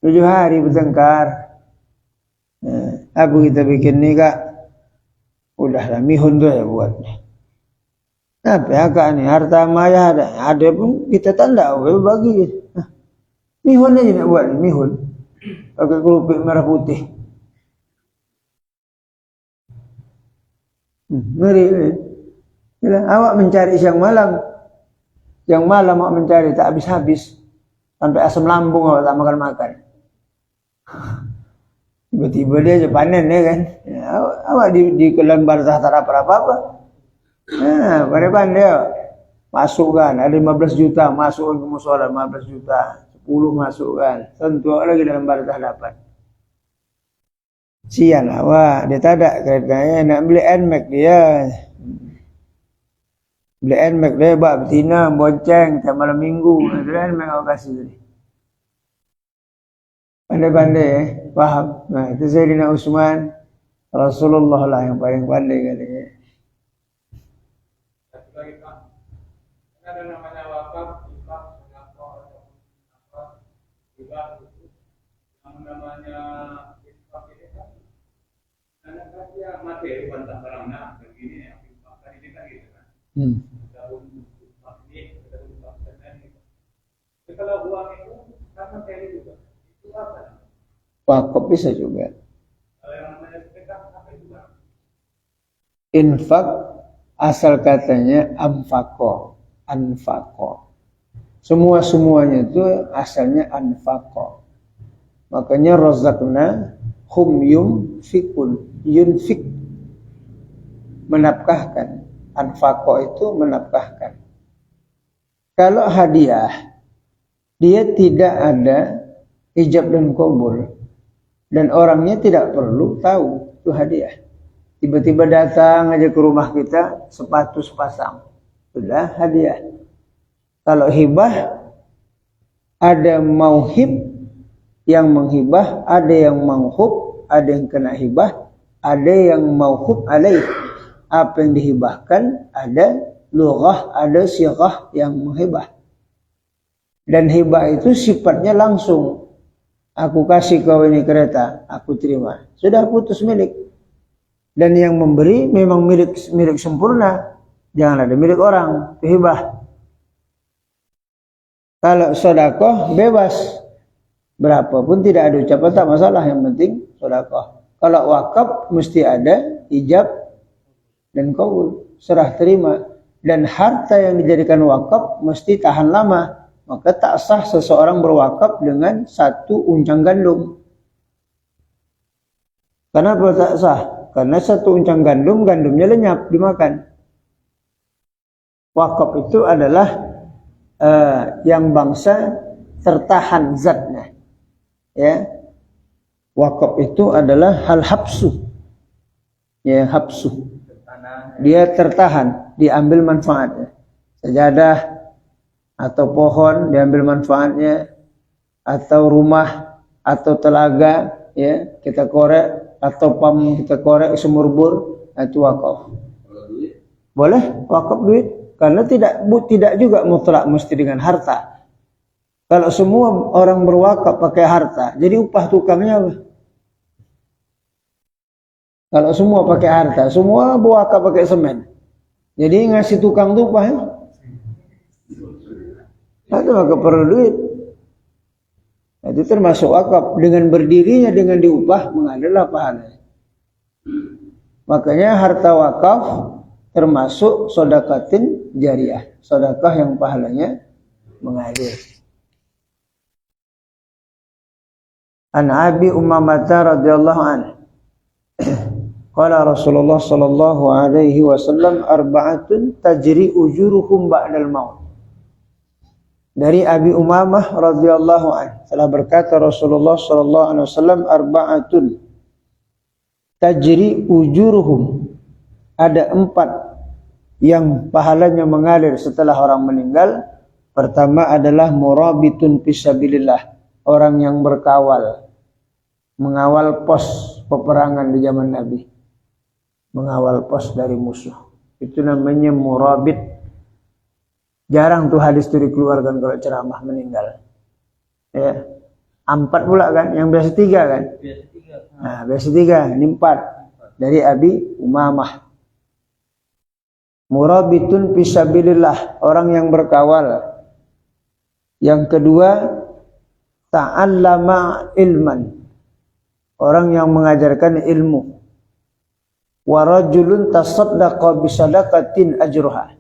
7 hari bertengkar. Apa kita bikin nih kak? Udahlah mihun tuh ya buat. Apa ya kak nih? Harta maya ada pun kita tanda bagi. Mihun aja nak buat nih, mihun. Pakai kerupuk merah putih. Ngeri. Awak mencari siang malam. Yang malam awak mencari tak habis-habis. Sampai asam lambung awak tak makan-makan. Tiba-tiba dia aja panen ya kan. Awak di kelembar tak apa-apa. Pandai-pandai awak. masukkan, ada 15 juta, masukkan ke musola 15 juta, 10 masukkan, tentu lagi dalam baratah dapat. Sian lah, wah dia tak ada keretanya, nak beli NMAX dia. Beli NMAX dia, buat betina, bonceng, tiap malam minggu, itu NMAX aku kasih tadi. Pandai-pandai, paham? Nah itu Sayyidina Utsman, Rasulullah lah yang paling pandai katanya. Satu lagi Pak, ada namanya wakaf, hibah, sedekah, atau hibah itu yang namanya hibah ini kan, karena kan dia materi bantah barangnya begini ya, hibah kan ini kan gitu kan. Daun hibah ini, daun hibah ini. Kalau uang itu kan materi juga, itu apa? Wakaf bisa juga. Kalau yang namanya sedekah apa itu Pak? Infak asal katanya anfaqo. Semuanya itu asalnya anfaqo. Makanya razaqna hum yunfik, menafkahkan. Anfaqo itu menafkahkan. Kalau hadiah, dia tidak ada ijab dan qabul, dan orangnya tidak perlu tahu itu hadiah. Tiba-tiba datang aja ke rumah kita, sepatu sepasang, sudah hadiah. Kalau hibah, ada mauhib yang menghibah, ada yang mauhub, ada yang kena hibah, ada yang mauhub alaih. Apa yang dihibahkan, ada lughah, ada sighah yang menghibah. Dan hibah itu sifatnya langsung. Aku kasih kau ini kereta, aku terima. Sudah putus milik. Dan yang memberi memang milik sempurna. Jangan ada milik orang, itu hibah. Kalau sedekah bebas. Berapapun tidak ada ucapan tak masalah, yang penting sedekah. Kalau wakaf mesti ada ijab dan qabul, serah terima. Dan harta yang dijadikan wakaf mesti tahan lama. Maka tak sah seseorang berwakaf dengan 1 uncang gandum. Kenapa tak sah? Karena 1 uncang gandum, gandumnya lenyap dimakan. Wakaf itu adalah yang bangsa tertahan zatnya. Ya, wakaf itu adalah hal habsu. Ya, habsu. Dia tertahan, diambil manfaatnya. Sajadah atau pohon diambil manfaatnya, atau rumah atau telaga ya kita korek, atau pam kita korek sumur bor, itu wakaf. Boleh wakaf duit, karena tidak juga mutlak mesti dengan harta. Kalau semua orang berwakaf pakai harta, jadi upah tukangnya apa? Kalau semua pakai harta, semua berwakaf pakai semen, jadi ngasih tukang tuh upahnya. Itu maka perlu duit. Itu termasuk wakaf. Dengan berdirinya, dengan diupah, mengalir pahalanya. Makanya harta wakaf termasuk sedekatin jariyah, sedekah yang pahalanya mengalir. An Abi Ummamah radhiyallahu anhu, qala Rasulullah sallallahu alaihi wasallam, arba'atun tajri ujuruhum ba'dal maut. Dari Abi Ummamah radhiyallahu anhu telah berkata Rasulullah sallallahu alaihi wasallam, arba'atun tajri ujuruhum, ada 4 yang pahalanya mengalir setelah orang meninggal. Pertama adalah murabitun fisabilillah, orang yang berkawal, mengawal pos peperangan di zaman Nabi, mengawal pos dari musuh, itu namanya murabit. Jarang tuh hadis itu dikeluarkan kalau ceramah meninggal. Ya. 4 pula kan, yang biasa 3 kan? Nah, biasa 3, ini 4 dari Abi Ummamah. Murabitun fisabilillah, orang yang berkawal. Yang kedua, ta'allama ilman, orang yang mengajarkan ilmu. Wa rajulun tasaddaqa bi sadaqatin ajruha,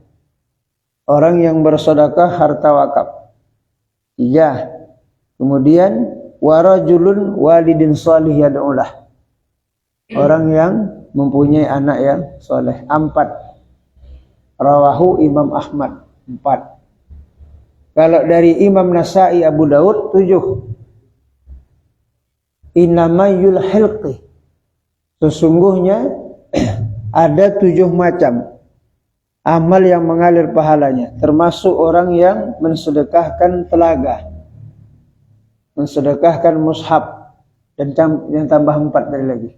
orang yang bersedekah harta wakaf. 3. Kemudian warajulun walidin salih yad'ulah, orang yang mempunyai anak yang soleh. 4. Rawahu Imam Ahmad. 4. Kalau dari Imam Nasa'i Abu Daud 7. Inamayul hilqi. Sesungguhnya ada 7 macam amal yang mengalir pahalanya, termasuk orang yang mensedekahkan telaga, mensedekahkan mushaf, dan yang tambah 4 dari lagi.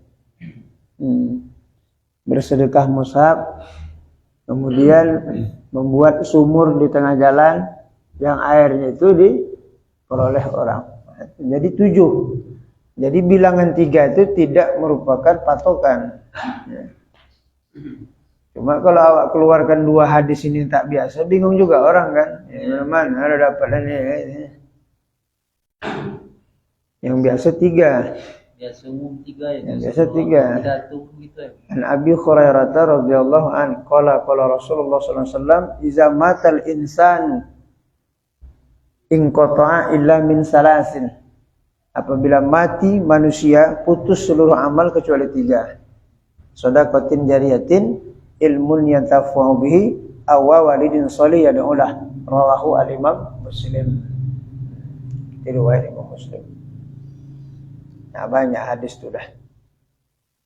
Bersedekah mushaf, kemudian membuat sumur di tengah jalan yang airnya itu diperoleh orang. Jadi 7. Jadi bilangan 3 itu tidak merupakan patokan. Cuma kalau awak keluarkan 2 hadis ini tak biasa, bingung juga orang kan. Mana ada dapat ini. Yang biasa 3. Biasa umum 3 ya. Yang biasa 3. Gitu ya. An Abi Hurairah radhiyallahu an qala Rasulullah sallallahu alaihi wasallam iza matal insanu in qata'a illa min salasin. Apabila mati manusia, putus seluruh amal kecuali 3. Shadaqatin jariyatin, ilmun yantafa'u bihi, aw walidin shalih yad'u lah. Rawahu al-Imam Muslim. Riwayat Imam Muslim. Nah, banyak hadis itu dah.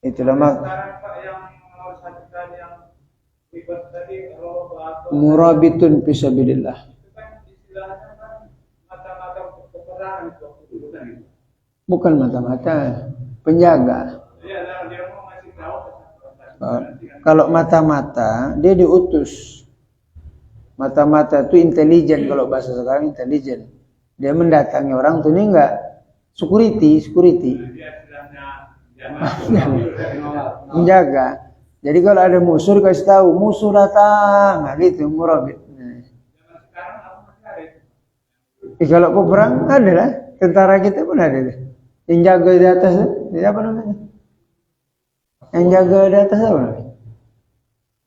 Itulah Sekarang Pak yang nomor 1 tadi yang ribet tadi murabitun fisabilillah. itu kan istilahnya kan mata-mata peperangan itu waktu dulu kan itu. Bukan mata-mata, penjaga. Iya, dia mau ngasih tahu Kalau mata-mata dia diutus. Mata-mata itu intelijen, kalau bahasa sekarang intelijen. Dia mendatangi orang tuh ini enggak security. Dia Menjaga. Jadi kalau ada musuh dikasih tahu, musuh datang, nah gitu murabit. sekarang aku masih ada itu. Kalau peperang ada lah, tentara kita pun ada tuh. Yang jaga di atas, apa namanya? Yang jaga di atas apa namanya?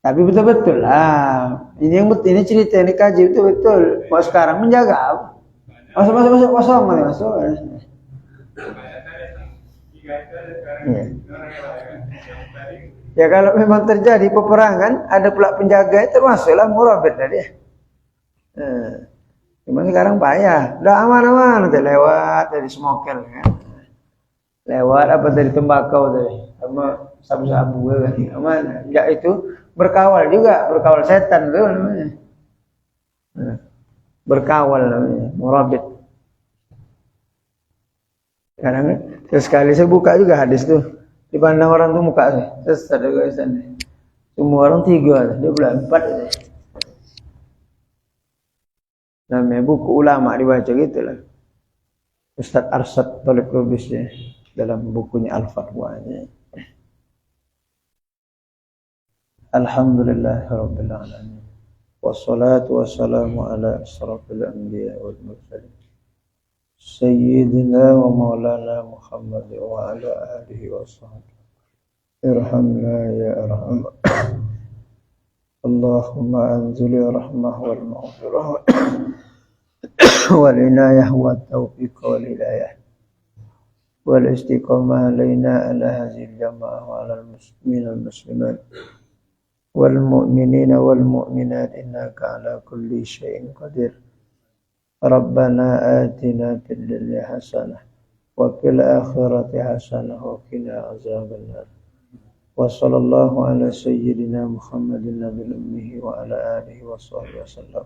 Tapi betul-betul lah. Ini cerita yang dikaji betul-betul. Kalau sekarang menjaga apa? Masuk kosong. Iya. Ya kalau memang terjadi peperangan, ada pula penjaga itu termasuklah murabit tadi. Cuma sekarang payah. Udah aman-aman nanti lewat dari smokel kan. Lewat apa dari tembakau tadi sama sabu-sabu kan. Aman. Ya itu berkawal setan itu namanya. Berkawal namanya, murabit. Kadang sekali saya buka juga hadis tuh. Dipandang orang tuh muka saya. Sesat juga sana. Semua orang 3, dia bilang 4 aja. Namanya buku ulama dibaca gitu lah. Ustaz Arsyad Talib Lubis ya, dalam bukunya Al-Fatwanya. Alhamdulillahirabbil alamin. Wassalatu wassalamu ala asyrafil anbiya wal mursalin. Sayyidina wa maulana Muhammad wa ala alihi wa sahbihi. Irhamna ya arham. Allahumma anzil rahmah wal maghfirah wal inayah wa taufiq wal hidayah wal istiqamah alaina ala hadhihi al-jamaah wa ala al-muslimin wal muslimat wal mu'minina wal mu'minat innaka ala kulli syai'in qadir. Rabbana atina fid dunya hasanah wa fil akhirati hasanah wa qina azabannar. Wa sallallahu ala sayyidina Muhammadin nabiyil ummi wa ala alihi wa sahbihi wasallam.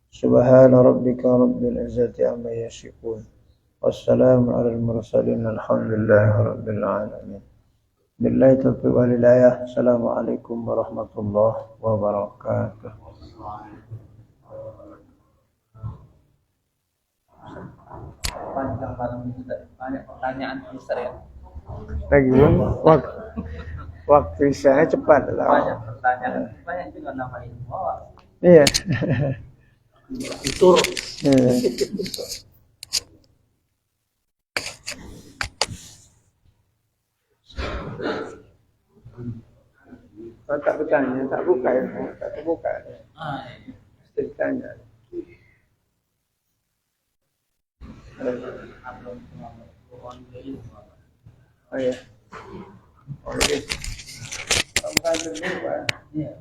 Subhana rabbika rabbil izzati amma yasifun. Wassalamu alal mursalin alhamdulillahi rabbil alamin. Billahi taufiq wal hidayah. Assalamualaikum warahmatullahi wabarakatuh. Panjang barang itu banyak pertanyaan besar ya. Lagi waktu saya cepat lah. Banyak pertanyaan, banyak juga nama ini. Iya. Itu. Kalau tak bertanya, tak buka ya, tak terbuka. Mesti ditanya. Oh ya. Oh iya. Kamu kan dulu, Pak. Iya.